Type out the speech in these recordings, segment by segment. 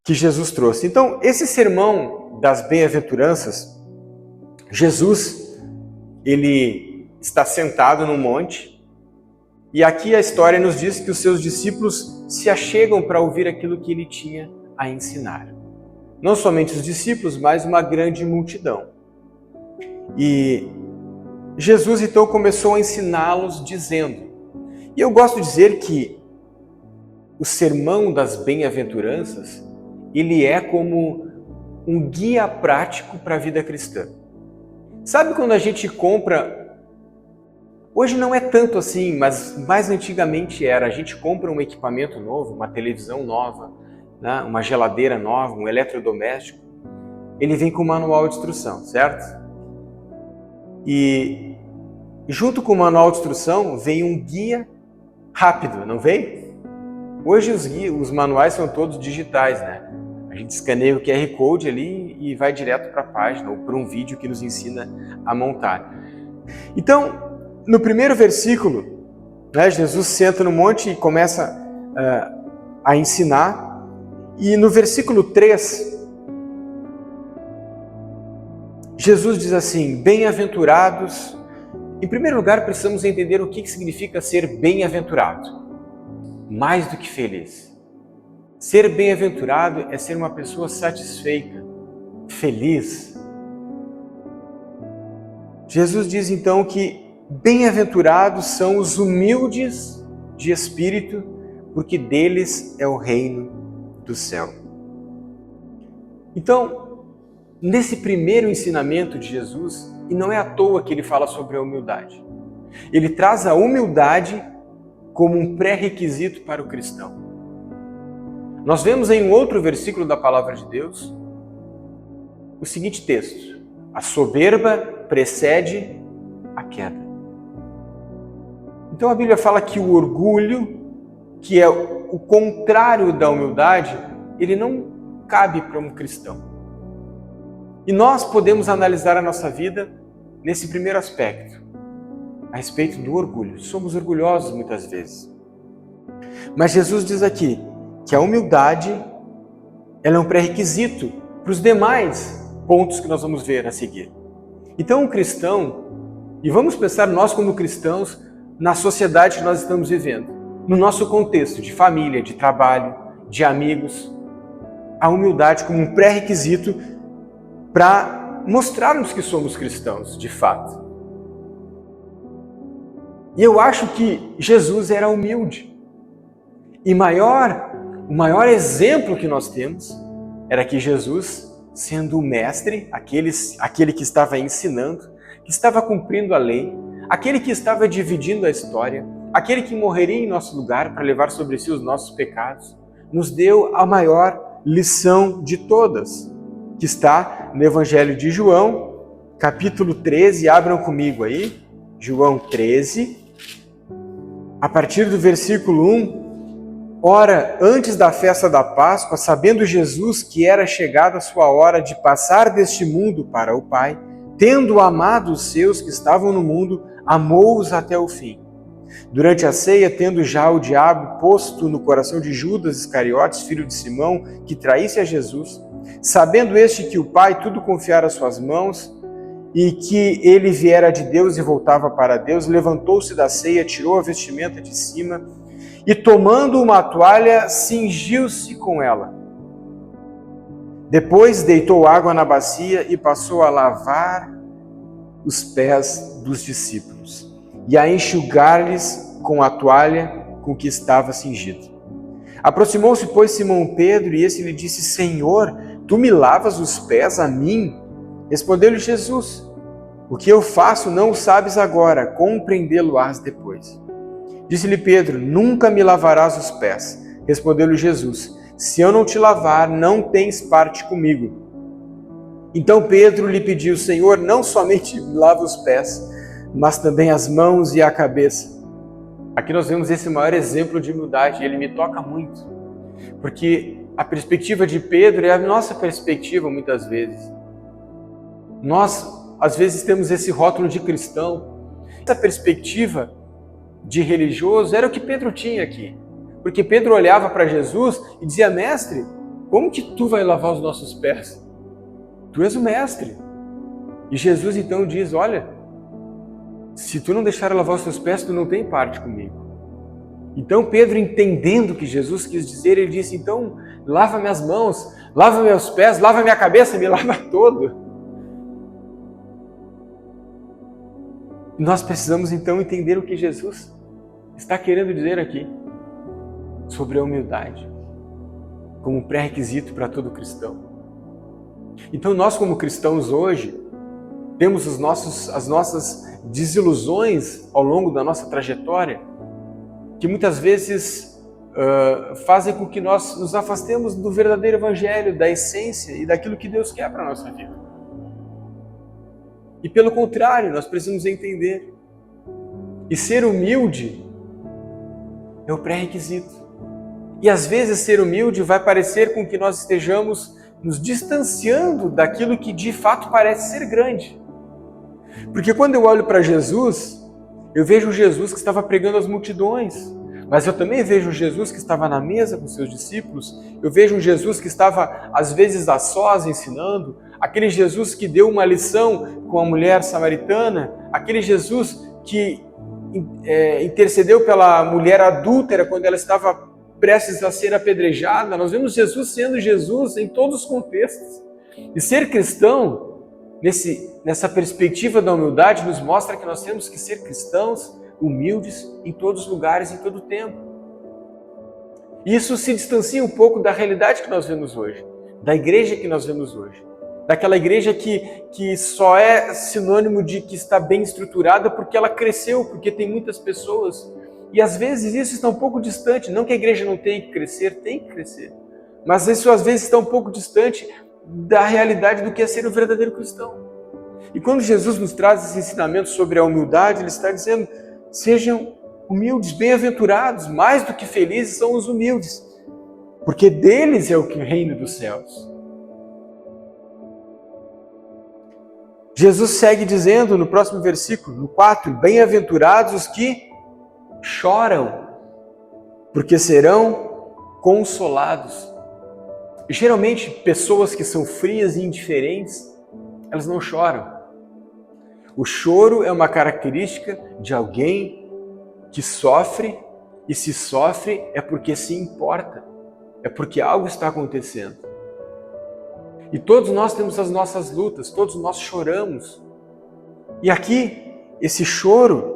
que Jesus trouxe. Então, esse sermão das bem-aventuranças, Jesus, ele está sentado num monte, e aqui a história nos diz que os seus discípulos se achegam para ouvir aquilo que ele tinha a ensinar. Não somente os discípulos, mas uma grande multidão. E Jesus então começou a ensiná-los dizendo, e eu gosto de dizer que o sermão das bem-aventuranças, ele é como um guia prático para a vida cristã. Sabe quando a gente compra, hoje não é tanto assim, mas mais antigamente era, a gente compra um equipamento novo, uma televisão nova, né, uma geladeira nova, um eletrodoméstico, ele vem com um manual de instrução, certo? E junto com o manual de instrução vem um guia rápido, não vem? Hoje os manuais são todos digitais, né? A gente escaneia o QR Code ali e vai direto para a página ou para um vídeo que nos ensina a montar. Então, no primeiro versículo, né, Jesus senta no monte e começa a ensinar. E no versículo 3, Jesus diz assim, bem-aventurados. Em primeiro lugar, precisamos entender o que significa ser bem-aventurado. Mais do que feliz. Ser bem-aventurado é ser uma pessoa satisfeita, feliz. Jesus diz então que bem-aventurados são os humildes de espírito, porque deles é o reino do céu. Então, nesse primeiro ensinamento de Jesus, e não é à toa que ele fala sobre a humildade, ele traz a humildade como um pré-requisito para o cristão. Nós vemos em um outro versículo da palavra de Deus o seguinte texto: a soberba precede a queda. Então a Bíblia fala que o orgulho, que é o contrário da humildade, ele não cabe para um cristão. E nós podemos analisar a nossa vida nesse primeiro aspecto, a respeito do orgulho. Somos orgulhosos muitas vezes. Mas Jesus diz aqui que a humildade ela é um pré-requisito para os demais pontos que nós vamos ver a seguir. Então um cristão, e vamos pensar nós como cristãos na sociedade que nós estamos vivendo, no nosso contexto de família, de trabalho, de amigos, a humildade como um pré-requisito para mostrarmos que somos cristãos, de fato. E eu acho que Jesus era humilde. E o maior exemplo que nós temos era que Jesus, sendo o mestre, aquele que estava ensinando, que estava cumprindo a lei, aquele que estava dividindo a história, aquele que morreria em nosso lugar para levar sobre si os nossos pecados, nos deu a maior lição de todas, que está no Evangelho de João, capítulo 13, abram comigo aí, João 13, a partir do versículo 1, ora, antes da festa da Páscoa, sabendo Jesus que era chegada a sua hora de passar deste mundo para o Pai, tendo amado os seus que estavam no mundo, amou-os até o fim. Durante a ceia, tendo já o diabo posto no coração de Judas Iscariotes, filho de Simão, que traísse a Jesus, sabendo este que o Pai tudo confiara às suas mãos, e que ele viera de Deus e voltava para Deus, levantou-se da ceia, tirou a vestimenta de cima, e tomando uma toalha, cingiu-se com ela. Depois deitou água na bacia e passou a lavar os pés dos discípulos e a enxugar-lhes com a toalha com que estava cingido. Aproximou-se, pois, Simão Pedro, e esse lhe disse, Senhor, tu me lavas os pés a mim? Respondeu-lhe Jesus, o que eu faço não o sabes agora, compreendê-lo-ás depois. Disse-lhe Pedro, nunca me lavarás os pés. Respondeu-lhe Jesus, se eu não te lavar, não tens parte comigo. Então Pedro lhe pediu, Senhor, não somente me lava os pés, mas também as mãos e a cabeça. Aqui nós vemos esse maior exemplo de humildade, e ele me toca muito, porque a perspectiva de Pedro é a nossa perspectiva muitas vezes. Nós, às vezes, temos esse rótulo de cristão, essa perspectiva de religioso era o que Pedro tinha aqui, porque Pedro olhava para Jesus e dizia, mestre, como que tu vai lavar os nossos pés? Tu és o mestre. E Jesus então diz, olha, se tu não deixar eu lavar os teus pés, tu não tem parte comigo. Então Pedro, entendendo o que Jesus quis dizer, ele disse, então lava minhas mãos, lava meus pés, lava minha cabeça, me lava todo. Nós precisamos então entender o que Jesus está querendo dizer aqui sobre a humildade, como pré-requisito para todo cristão. Então nós como cristãos hoje, temos as nossas desilusões ao longo da nossa trajetória, que muitas vezes fazem com que nós nos afastemos do verdadeiro evangelho, da essência e daquilo que Deus quer para a nossa vida. E pelo contrário, nós precisamos entender. E ser humilde é o pré-requisito. E às vezes ser humilde vai parecer com que nós estejamos nos distanciando daquilo que de fato parece ser grande. Porque quando eu olho para Jesus, eu vejo Jesus que estava pregando às multidões, mas eu também vejo Jesus que estava na mesa com seus discípulos, eu vejo um Jesus que estava às vezes a sós ensinando, aquele Jesus que deu uma lição com a mulher samaritana, aquele Jesus que intercedeu pela mulher adúltera quando ela estava prestes a ser apedrejada. Nós vemos Jesus sendo Jesus em todos os contextos. E ser cristão, nessa perspectiva da humildade, nos mostra que nós temos que ser cristãos humildes em todos os lugares, em todo o tempo. Isso se distancia um pouco da realidade que nós vemos hoje, da igreja que nós vemos hoje, daquela igreja que só é sinônimo de que está bem estruturada porque ela cresceu, porque tem muitas pessoas. E às vezes isso está um pouco distante, não que a igreja não tenha que crescer, tem que crescer, mas isso às vezes está um pouco distante da realidade do que é ser um verdadeiro cristão. E quando Jesus nos traz esse ensinamento sobre a humildade, Ele está dizendo, sejam humildes, bem-aventurados, mais do que felizes são os humildes, porque deles é o reino dos céus. Jesus segue dizendo no próximo versículo, no 4, bem-aventurados os que choram, porque serão consolados. E, geralmente, pessoas que são frias e indiferentes, elas não choram. O choro é uma característica de alguém que sofre, e se sofre é porque se importa, é porque algo está acontecendo. E todos nós temos as nossas lutas, todos nós choramos. E aqui, esse choro,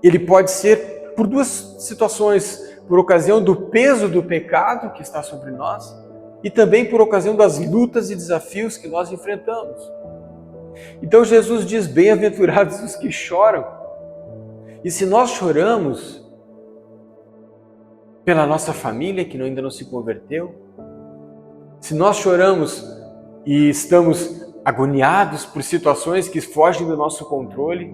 ele pode ser por duas situações, por ocasião do peso do pecado que está sobre nós, e também por ocasião das lutas e desafios que nós enfrentamos. Então Jesus diz, bem-aventurados os que choram. E se nós choramos pela nossa família que ainda não se converteu, se nós choramos e estamos agoniados por situações que fogem do nosso controle,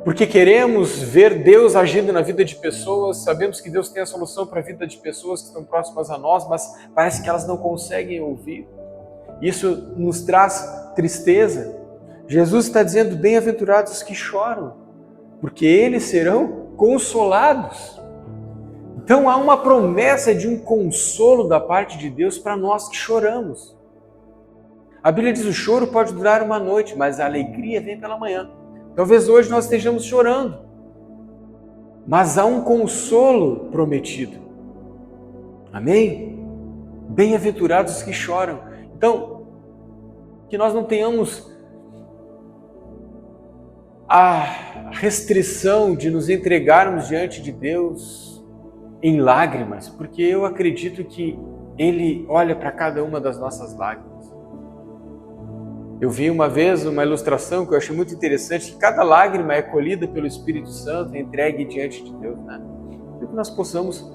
porque queremos ver Deus agindo na vida de pessoas, sabemos que Deus tem a solução para a vida de pessoas que estão próximas a nós, mas parece que elas não conseguem ouvir. Isso nos traz tristeza. Jesus está dizendo, bem-aventurados os que choram, porque eles serão consolados. Então há uma promessa de um consolo da parte de Deus para nós que choramos. A Bíblia diz, o choro pode durar uma noite, mas a alegria vem pela manhã. Talvez hoje nós estejamos chorando, mas há um consolo prometido. Amém? Bem-aventurados os que choram. Então, que nós não tenhamos a restrição de nos entregarmos diante de Deus em lágrimas, porque eu acredito que Ele olha para cada uma das nossas lágrimas. Eu vi uma vez uma ilustração que eu achei muito interessante, que cada lágrima é colhida pelo Espírito Santo e entregue diante de Deus, né? Para que nós possamos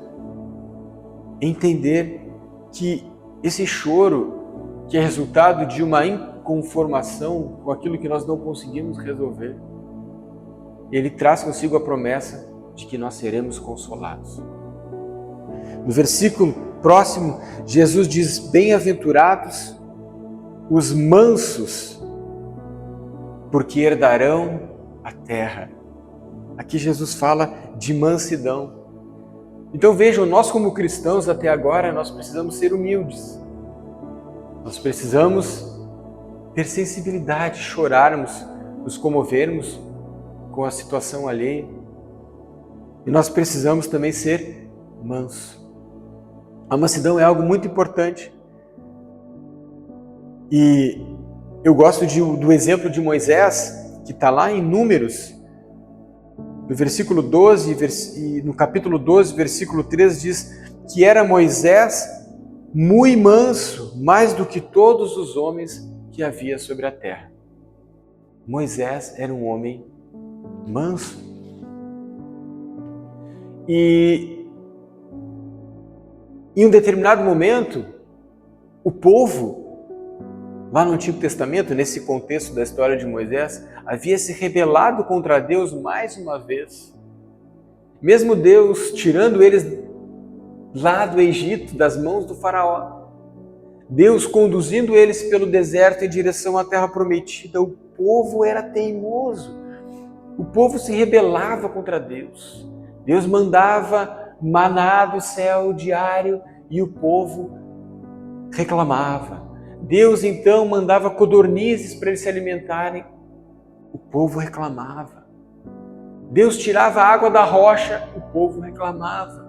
entender que esse choro, que é resultado de uma inconformação com aquilo que nós não conseguimos resolver, ele traz consigo a promessa de que nós seremos consolados. No versículo próximo, Jesus diz, bem-aventurados os mansos, porque herdarão a terra. Aqui Jesus fala de mansidão. Então vejam, nós como cristãos até agora, nós precisamos ser humildes. Nós precisamos ter sensibilidade, chorarmos, nos comovermos com a situação alheia. E nós precisamos também ser mansos. A mansidão é algo muito importante. E eu gosto do exemplo de Moisés, que está lá em Números, no versículo 12, e no capítulo 12, versículo 13, diz que era Moisés muito manso, mais do que todos os homens que havia sobre a terra. Moisés era um homem manso. E em um determinado momento, o povo, lá no Antigo Testamento, nesse contexto da história de Moisés, havia se rebelado contra Deus mais uma vez. Mesmo Deus tirando eles lá do Egito, das mãos do faraó, Deus conduzindo eles pelo deserto em direção à terra prometida, o povo era teimoso. O povo se rebelava contra Deus. Deus mandava maná do céu diário e o povo reclamava. Deus então mandava codornizes para eles se alimentarem. O povo reclamava. Deus tirava a água da rocha, o povo reclamava.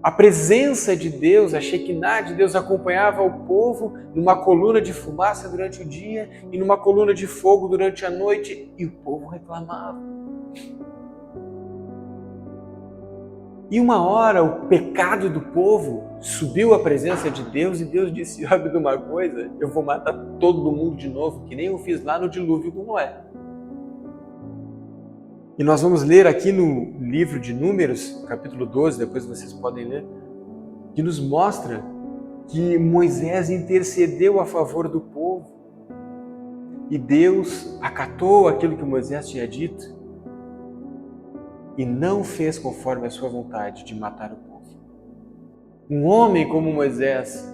A presença de Deus, a Shekinah de Deus acompanhava o povo numa coluna de fumaça durante o dia e numa coluna de fogo durante a noite, e o povo reclamava. E uma hora o pecado do povo subiu à presença de Deus e Deus disse: sabe de uma coisa? Eu vou matar todo mundo de novo, que nem eu fiz lá no dilúvio com Noé. E nós vamos ler aqui no livro de Números, capítulo 12, depois vocês podem ler, que nos mostra que Moisés intercedeu a favor do povo e Deus acatou aquilo que Moisés tinha dito e não fez conforme a sua vontade de matar o povo. Um homem como Moisés,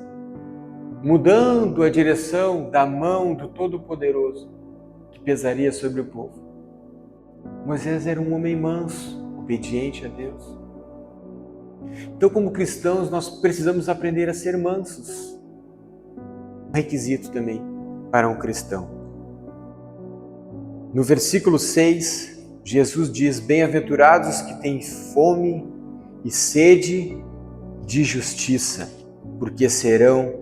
mudando a direção da mão do Todo-Poderoso que pesaria sobre o povo. Moisés era um homem manso, obediente a Deus. Então, como cristãos, nós precisamos aprender a ser mansos. Um requisito também para um cristão. No versículo 6, Jesus diz: bem-aventurados que têm fome e sede de justiça, porque serão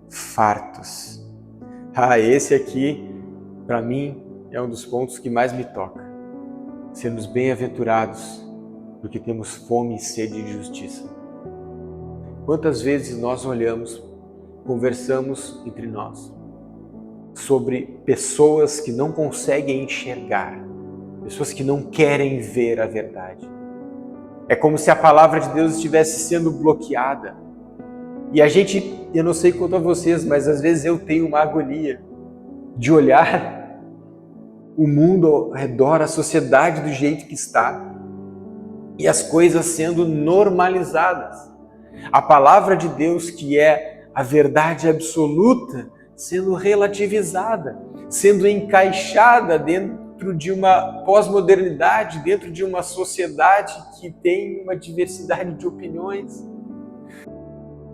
fartos. Esse aqui, para mim, é um dos pontos que mais me toca. Sermos bem-aventurados, porque temos fome e sede de justiça. Quantas vezes nós olhamos, conversamos entre nós sobre pessoas que não conseguem enxergar, pessoas que não querem ver a verdade. É como se a palavra de Deus estivesse sendo bloqueada. E a gente, eu não sei quanto a vocês, mas às vezes eu tenho uma agonia de olhar o mundo ao redor, a sociedade do jeito que está, e as coisas sendo normalizadas. A palavra de Deus, que é a verdade absoluta, sendo relativizada, sendo encaixada dentro de uma pós-modernidade, dentro de uma sociedade que tem uma diversidade de opiniões.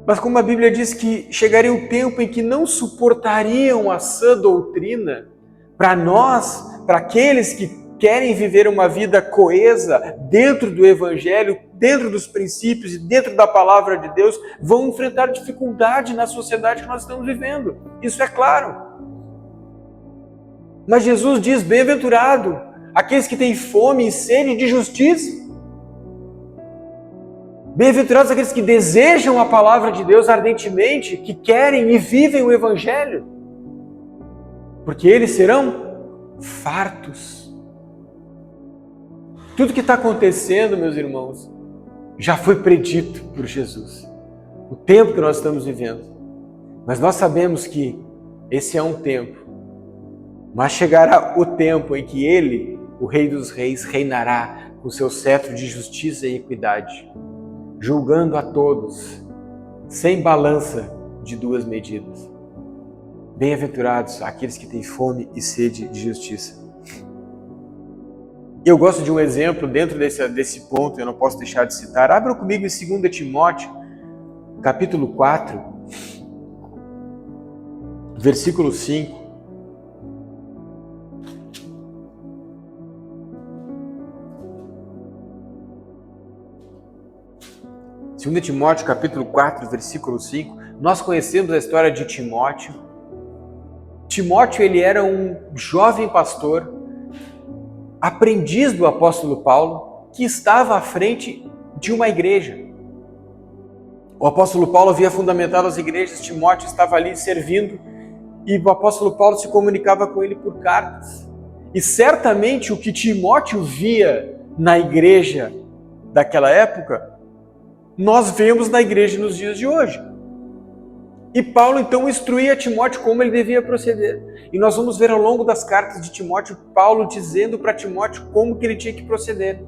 Mas como a Bíblia diz que chegaria o tempo em que não suportariam a sã doutrina, para nós, para aqueles que querem viver uma vida coesa dentro do Evangelho, dentro dos princípios e dentro da palavra de Deus, vão enfrentar dificuldade na sociedade que nós estamos vivendo. Isso é claro. Mas Jesus diz: bem-aventurado aqueles que têm fome e sede de justiça. Bem-aventurados aqueles que desejam a palavra de Deus ardentemente, que querem e vivem o Evangelho, porque eles serão fartos. Tudo que está acontecendo, meus irmãos, já foi predito por Jesus. O tempo que nós estamos vivendo. Mas nós sabemos que esse é um tempo. Mas chegará o tempo em que Ele, o Rei dos Reis, reinará com seu cetro de justiça e equidade, julgando a todos, sem balança de duas medidas. Bem-aventurados aqueles que têm fome e sede de justiça. Eu gosto de um exemplo dentro desse ponto, eu não posso deixar de citar. Abra comigo em 2 Timóteo, capítulo 4, versículo 5. Segundo Timóteo, capítulo 4, versículo 5. Nós conhecemos a história de Timóteo. Timóteo, ele era um jovem pastor, aprendiz do apóstolo Paulo, que estava à frente de uma igreja. O apóstolo Paulo havia fundamentado as igrejas, Timóteo estava ali servindo, e o apóstolo Paulo se comunicava com ele por cartas. E certamente o que Timóteo via na igreja daquela época, nós vemos na igreja nos dias de hoje. E Paulo então instruía Timóteo como ele devia proceder. E nós vamos ver ao longo das cartas de Timóteo, Paulo dizendo para Timóteo como que ele tinha que proceder.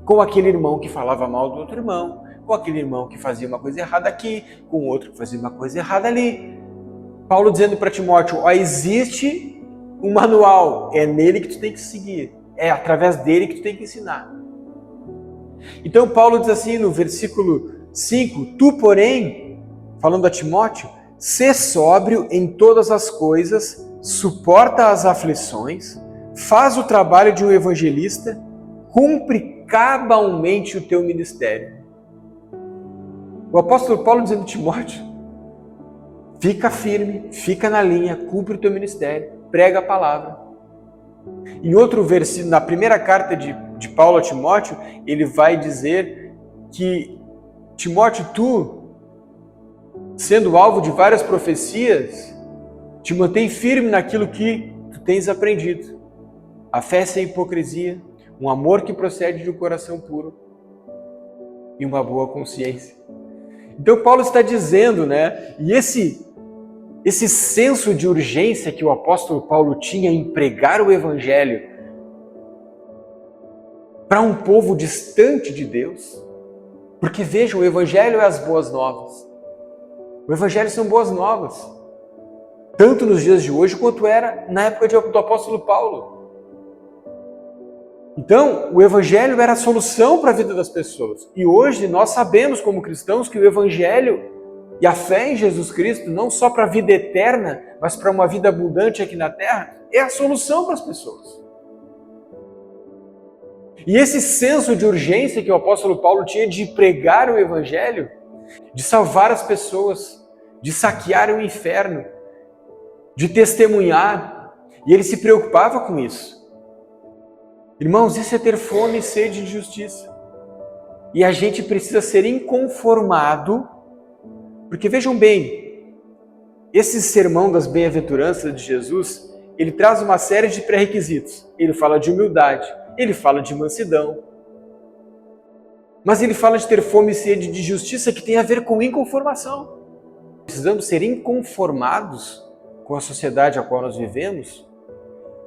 Com aquele irmão que falava mal do outro irmão, com aquele irmão que fazia uma coisa errada aqui, com outro que fazia uma coisa errada ali. Paulo dizendo para Timóteo, existe um manual, é nele que tu tem que seguir, é através dele que tu tem que ensinar. Então Paulo diz assim no versículo 5, tu porém, falando a Timóteo, sê sóbrio em todas as coisas, suporta as aflições, faz o trabalho de um evangelista, cumpre cabalmente o teu ministério. O apóstolo Paulo dizendo a Timóteo, fica firme, fica na linha, cumpre o teu ministério, prega a palavra. Em outro versículo, na primeira carta de Paulo a Timóteo, ele vai dizer que Timóteo, tu, sendo alvo de várias profecias, te mantém firme naquilo que tu tens aprendido. A fé sem hipocrisia, um amor que procede de um coração puro e uma boa consciência. Então Paulo está dizendo, e esse senso de urgência que o apóstolo Paulo tinha em pregar o evangelho para um povo distante de Deus, porque vejam, o evangelho é as boas novas. O evangelho são boas novas, tanto nos dias de hoje quanto era na época do apóstolo Paulo. Então, o evangelho era a solução para a vida das pessoas. E hoje nós sabemos como cristãos que o evangelho e a fé em Jesus Cristo, não só para a vida eterna, mas para uma vida abundante aqui na terra, é a solução para as pessoas. E esse senso de urgência que o apóstolo Paulo tinha de pregar o evangelho, de salvar as pessoas, de saquear o inferno, de testemunhar, e ele se preocupava com isso. Irmãos, isso é ter fome e sede de justiça. E a gente precisa ser inconformado, porque vejam bem, esse sermão das bem-aventuranças de Jesus, ele traz uma série de pré-requisitos. Ele fala de humildade, ele fala de mansidão, mas ele fala de ter fome e sede de justiça que tem a ver com inconformação. Precisamos ser inconformados com a sociedade a qual nós vivemos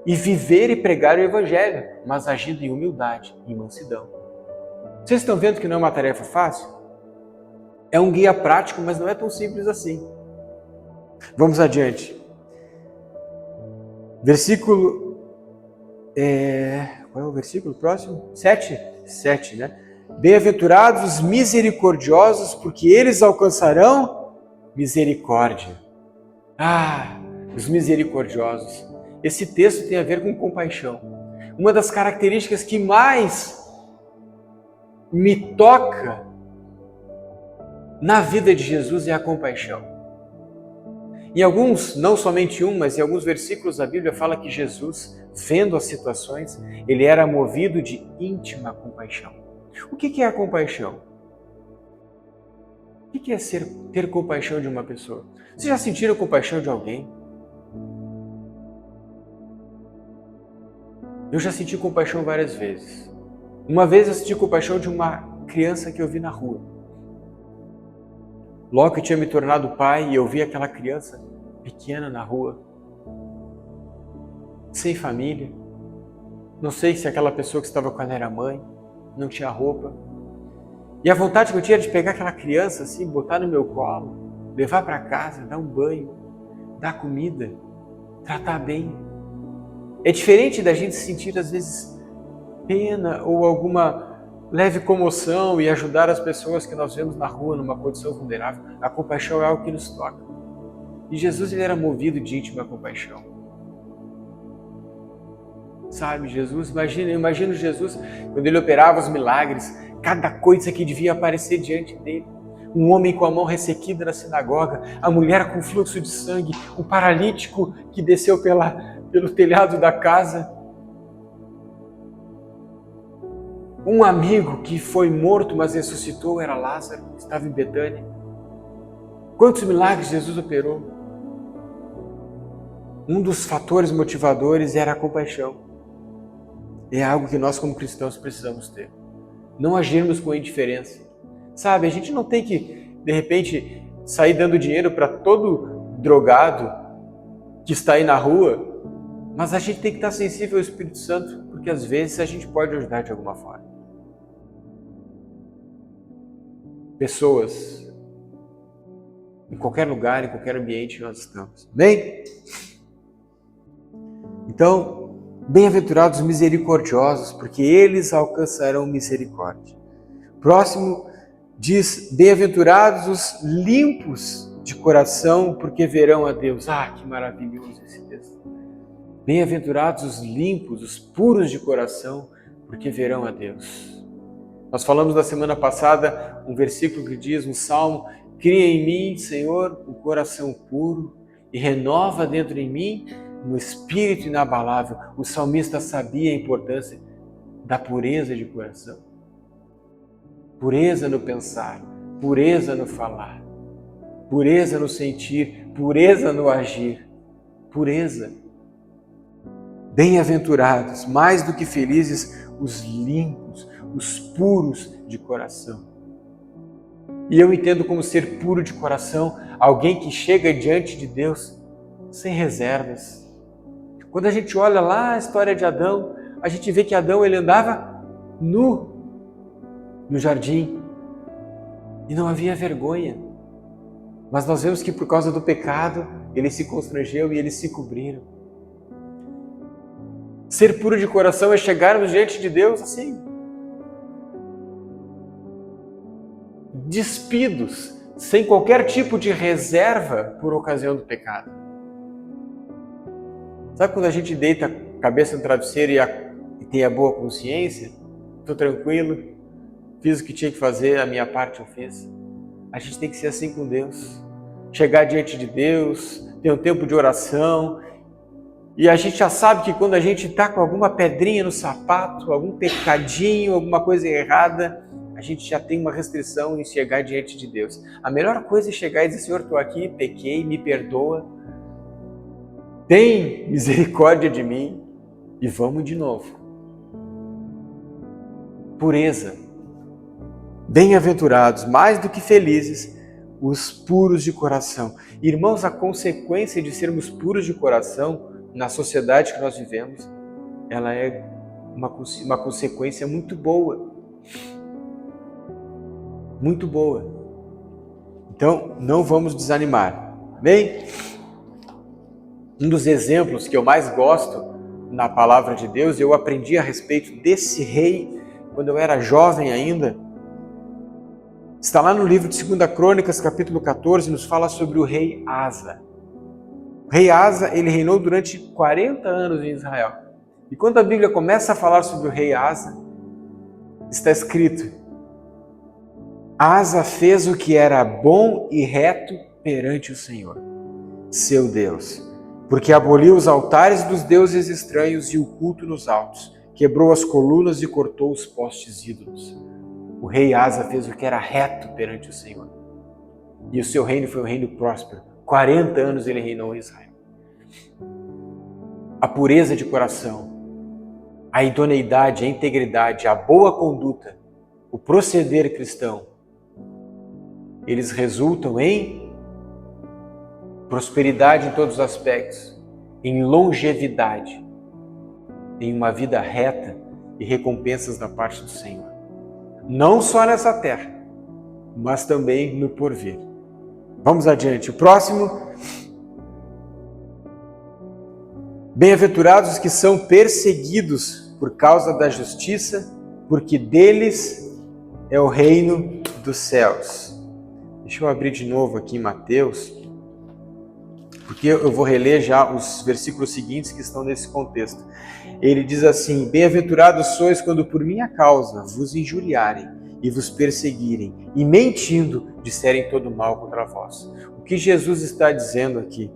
e viver e pregar o evangelho, mas agindo em humildade e mansidão. Vocês estão vendo que não é uma tarefa fácil? É um guia prático, mas não é tão simples assim. Vamos adiante. Versículo... Qual é o versículo próximo? 7? 7, Bem-aventurados os misericordiosos, porque eles alcançarão misericórdia. Os misericordiosos. Esse texto tem a ver com compaixão. Uma das características que mais me toca na vida de Jesus é a compaixão. Em alguns, não somente mas em alguns versículos da Bíblia fala que Jesus, vendo as situações, ele era movido de íntima compaixão. O que é a compaixão? O que é ter compaixão de uma pessoa? Vocês já sentiram compaixão de alguém? Eu já senti compaixão várias vezes. Uma vez eu senti compaixão de uma criança que eu vi na rua. Logo que eu tinha me tornado pai e eu vi aquela criança pequena na rua, sem família. Não sei se aquela pessoa que estava com ela era mãe, não tinha roupa. E a vontade que eu tinha de pegar aquela criança assim, botar no meu colo, levar para casa, dar um banho, dar comida, tratar bem. É diferente da gente sentir às vezes pena ou alguma leve comoção e ajudar as pessoas que nós vemos na rua numa condição vulnerável, a compaixão é algo que nos toca. E Jesus, ele era movido de íntima compaixão. Sabe, Jesus, eu imagino Jesus, quando ele operava os milagres, cada coisa que devia aparecer diante dele. Um homem com a mão ressequida na sinagoga, a mulher com fluxo de sangue, o paralítico que desceu pelo telhado da casa, um amigo que foi morto, mas ressuscitou, era Lázaro, estava em Betânia. Quantos milagres Jesus operou? Um dos fatores motivadores era a compaixão. É algo que nós, como cristãos, precisamos ter. Não agirmos com indiferença. Sabe, a gente não tem que, de repente, sair dando dinheiro para todo drogado que está aí na rua, mas a gente tem que estar sensível ao Espírito Santo, porque às vezes a gente pode ajudar de alguma forma. Pessoas, em qualquer lugar, em qualquer ambiente que nós estamos. Amém? Então, bem-aventurados os misericordiosos, porque eles alcançarão misericórdia. Próximo diz, bem-aventurados os limpos de coração, porque verão a Deus. Ah, que maravilhoso esse texto. Bem-aventurados os limpos, os puros de coração, porque verão a Deus. Nós falamos na semana passada um versículo que diz, um salmo, cria em mim, Senhor, um coração puro e renova dentro de mim um espírito inabalável. O salmista sabia a importância da pureza de coração. Pureza no pensar, pureza no falar, pureza no sentir, pureza no agir, pureza. Bem-aventurados, mais do que felizes, os limpos, os puros de coração. E eu entendo como ser puro de coração, alguém que chega diante de Deus sem reservas. Quando a gente olha lá a história de Adão, a gente vê que Adão ele andava nu no jardim e não havia vergonha. Mas nós vemos que por causa do pecado, ele se constrangeu e eles se cobriram. Ser puro de coração é chegarmos diante de Deus assim, despidos, sem qualquer tipo de reserva por ocasião do pecado. Sabe quando a gente deita a cabeça no travesseiro e tem a boa consciência? Estou tranquilo, fiz o que tinha que fazer, a minha parte eu fiz. A gente tem que ser assim com Deus. Chegar diante de Deus, ter um tempo de oração. E a gente já sabe que quando a gente está com alguma pedrinha no sapato, algum pecadinho, alguma coisa errada, a gente já tem uma restrição em chegar diante de Deus. A melhor coisa é chegar e dizer, Senhor, estou aqui, pequei, me perdoa. Tem misericórdia de mim e vamos de novo. Pureza. Bem-aventurados, mais do que felizes, os puros de coração. Irmãos, a consequência de sermos puros de coração na sociedade que nós vivemos, ela é uma consequência muito boa. Muito boa. Então, não vamos desanimar. Amém? Um dos exemplos que eu mais gosto na palavra de Deus, eu aprendi a respeito desse rei quando eu era jovem ainda. Está lá no livro de 2 Crônicas, capítulo 14, nos fala sobre o rei Asa. O rei Asa, ele reinou durante 40 anos em Israel. E quando a Bíblia começa a falar sobre o rei Asa, está escrito, Asa fez o que era bom e reto perante o Senhor, seu Deus, porque aboliu os altares dos deuses estranhos e o culto nos altos, quebrou as colunas e cortou os postes ídolos. O rei Asa fez o que era reto perante o Senhor. E o seu reino foi um reino próspero. 40 anos ele reinou em Israel. A pureza de coração, a idoneidade, a integridade, a boa conduta, o proceder cristão, eles resultam em prosperidade em todos os aspectos, em longevidade, em uma vida reta e recompensas da parte do Senhor. Não só nessa terra, mas também no porvir. Vamos adiante. O próximo. Bem-aventurados os que são perseguidos por causa da justiça, porque deles é o reino dos céus. Deixa eu abrir de novo aqui em Mateus, porque eu vou reler já os versículos seguintes que estão nesse contexto. Ele diz assim: bem-aventurados sois quando por minha causa vos injuriarem e vos perseguirem, e mentindo disserem todo mal contra vós. O que Jesus está dizendo aqui?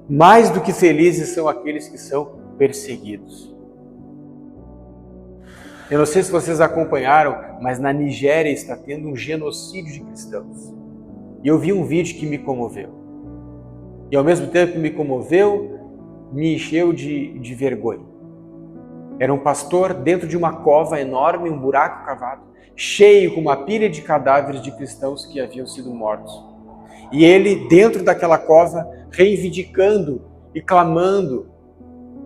Mais do que felizes são aqueles que são perseguidos. Eu não sei se vocês acompanharam, mas na Nigéria está tendo um genocídio de cristãos. E eu vi um vídeo que me comoveu. E ao mesmo tempo que me comoveu, me encheu de vergonha. Era um pastor dentro de uma cova enorme, um buraco cavado, cheio com uma pilha de cadáveres de cristãos que haviam sido mortos. E ele, dentro daquela cova, reivindicando e clamando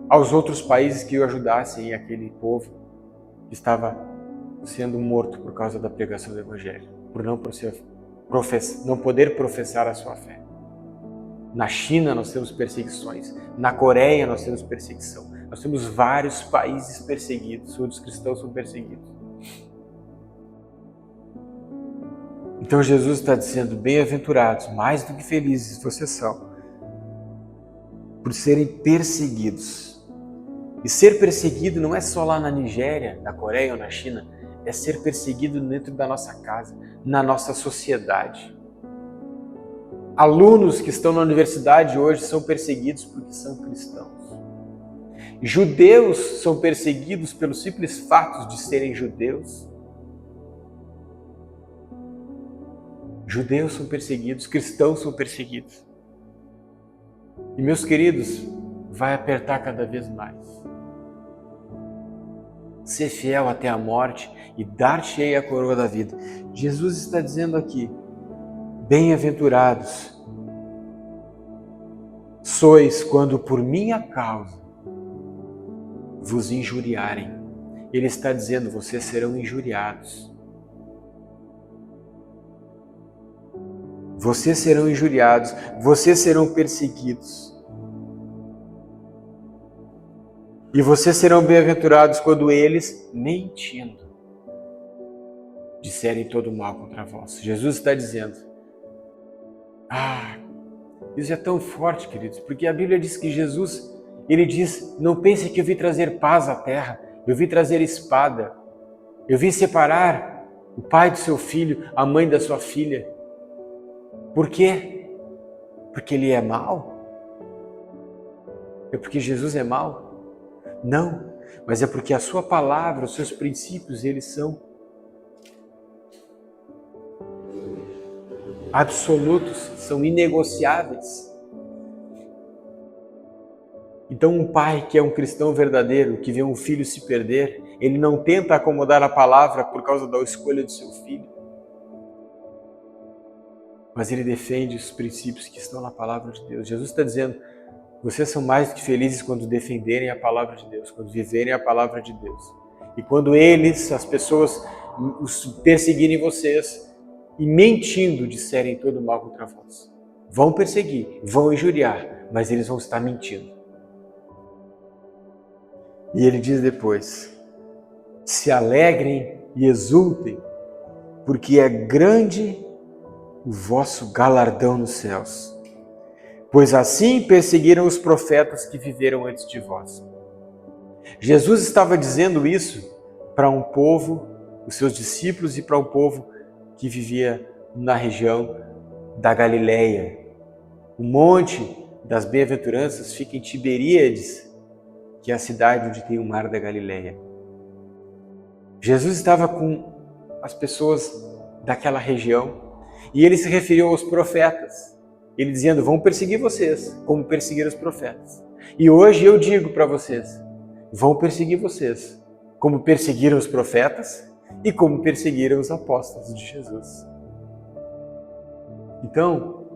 aos outros países que o ajudassem aquele povo que estava sendo morto por causa da pregação do Evangelho, por não poder professar a sua fé. Na China nós temos perseguições, na Coreia nós temos perseguição, nós temos vários países perseguidos, onde os cristãos são perseguidos. Então Jesus está dizendo, bem-aventurados, mais do que felizes vocês são, por serem perseguidos. E ser perseguido não é só lá na Nigéria, na Coreia ou na China, é ser perseguido dentro da nossa casa, na nossa sociedade. Alunos que estão na universidade hoje são perseguidos porque são cristãos. Judeus são perseguidos pelo simples fato de serem judeus. Judeus são perseguidos, cristãos são perseguidos. E meus queridos, vai apertar cada vez mais. Ser fiel até a morte e dar-te-ei a coroa da vida. Jesus está dizendo aqui, bem-aventurados sois quando por minha causa vos injuriarem. Ele está dizendo, vocês serão injuriados. Vocês serão injuriados, vocês serão perseguidos. E vocês serão bem-aventurados quando eles, mentindo, disserem todo mal contra vós. Jesus está dizendo, isso é tão forte, queridos, porque a Bíblia diz que Jesus, ele diz, não pense que eu vim trazer paz à terra, eu vim trazer espada, eu vim separar o pai do seu filho, a mãe da sua filha. Por quê? Porque ele é mau? É porque Jesus é mau? Não, mas é porque a sua palavra, os seus princípios, eles são absolutos, são inegociáveis. Então um pai que é um cristão verdadeiro, que vê um filho se perder, ele não tenta acomodar a palavra por causa da escolha do seu filho, mas ele defende os princípios que estão na palavra de Deus. Jesus está dizendo, vocês são mais do que felizes quando defenderem a palavra de Deus, quando viverem a palavra de Deus. E quando eles, as pessoas, perseguirem vocês e mentindo disserem todo mal contra vós. Vão perseguir, vão injuriar, mas eles vão estar mentindo. E ele diz depois, se alegrem e exultem, porque é grande o vosso galardão nos céus. Pois assim perseguiram os profetas que viveram antes de vós. Jesus estava dizendo isso para um povo, os seus discípulos, e para um povo que vivia na região da Galileia. O monte das bem-aventuranças fica em Tiberíades, que é a cidade onde tem o mar da Galileia. Jesus estava com as pessoas daquela região e ele se referiu aos profetas. Ele dizendo, vão perseguir vocês, como perseguiram os profetas. E hoje eu digo para vocês, vão perseguir vocês, como perseguiram os profetas e como perseguiram os apóstolos de Jesus. Então,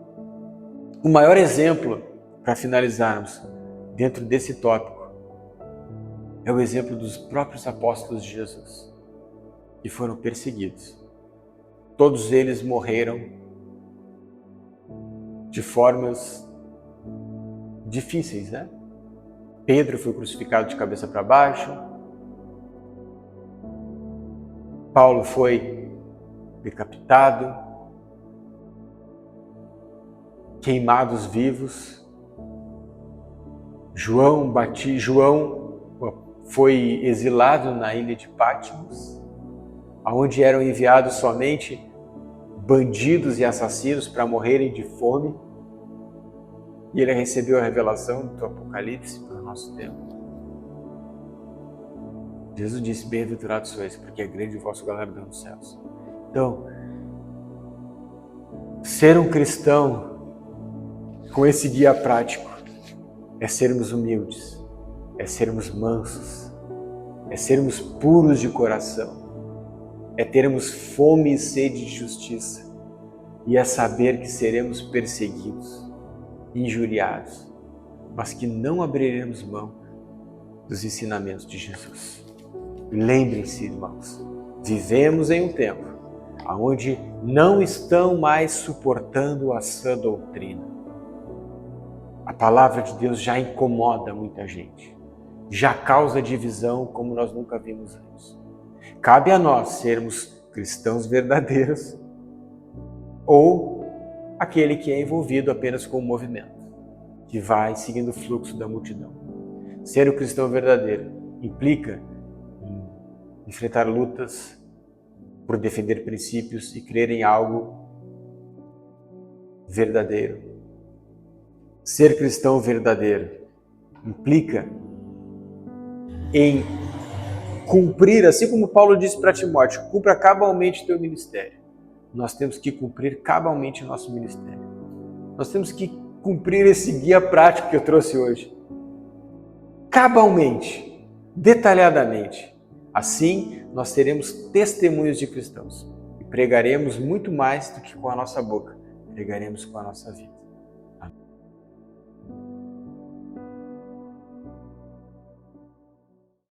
o maior exemplo, para finalizarmos, dentro desse tópico, é o exemplo dos próprios apóstolos de Jesus, que foram perseguidos. Todos eles morreram de formas difíceis, né? Pedro foi crucificado de cabeça para baixo, Paulo foi decapitado, queimados vivos. João foi exilado na ilha de Patmos, onde eram enviados somente bandidos e assassinos para morrerem de fome. E ele recebeu a revelação do Apocalipse para o nosso tempo. Jesus disse: bem-aventurados sois, porque é grande o vosso galardão nos céus. Então, ser um cristão com esse guia prático é sermos humildes, é sermos mansos, é sermos puros de coração, é termos fome e sede de justiça, e é saber que seremos perseguidos, injuriados, mas que não abriremos mão dos ensinamentos de Jesus. Lembrem-se, irmãos, vivemos em um tempo onde não estão mais suportando a sã doutrina. A palavra de Deus já incomoda muita gente, já causa divisão como nós nunca vimos antes. Cabe a nós sermos cristãos verdadeiros ou aquele que é envolvido apenas com o movimento, que vai seguindo o fluxo da multidão. Ser o cristão verdadeiro implica em enfrentar lutas por defender princípios e crer em algo verdadeiro. Ser cristão verdadeiro implica em cumprir, assim como Paulo disse para Timóteo, cumpra cabalmente teu ministério. Nós temos que cumprir cabalmente o nosso ministério. Nós temos que cumprir esse guia prático que eu trouxe hoje. Cabalmente, detalhadamente. Assim, nós seremos testemunhos de cristãos e pregaremos muito mais do que com a nossa boca, pregaremos com a nossa vida.